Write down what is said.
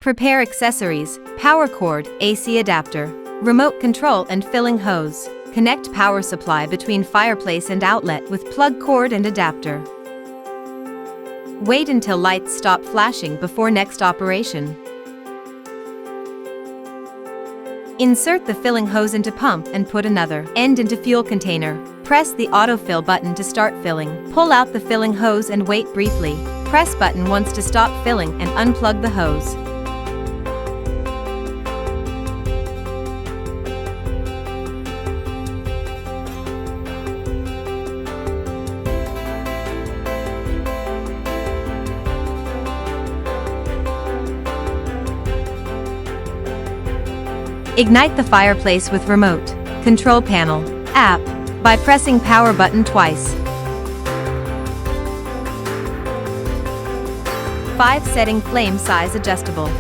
Prepare accessories, power cord, AC adapter, remote control and filling hose. Connect power supply between fireplace and outlet with plug cord and adapter. Wait until lights stop flashing before next operation. Insert the filling hose into pump and put another end into fuel container. Press the autofill button to start filling. Pull out the filling hose and wait briefly. Press button once to stop filling and unplug the hose. Ignite the fireplace with remote control panel app by pressing power button twice. 5 setting flame size adjustable.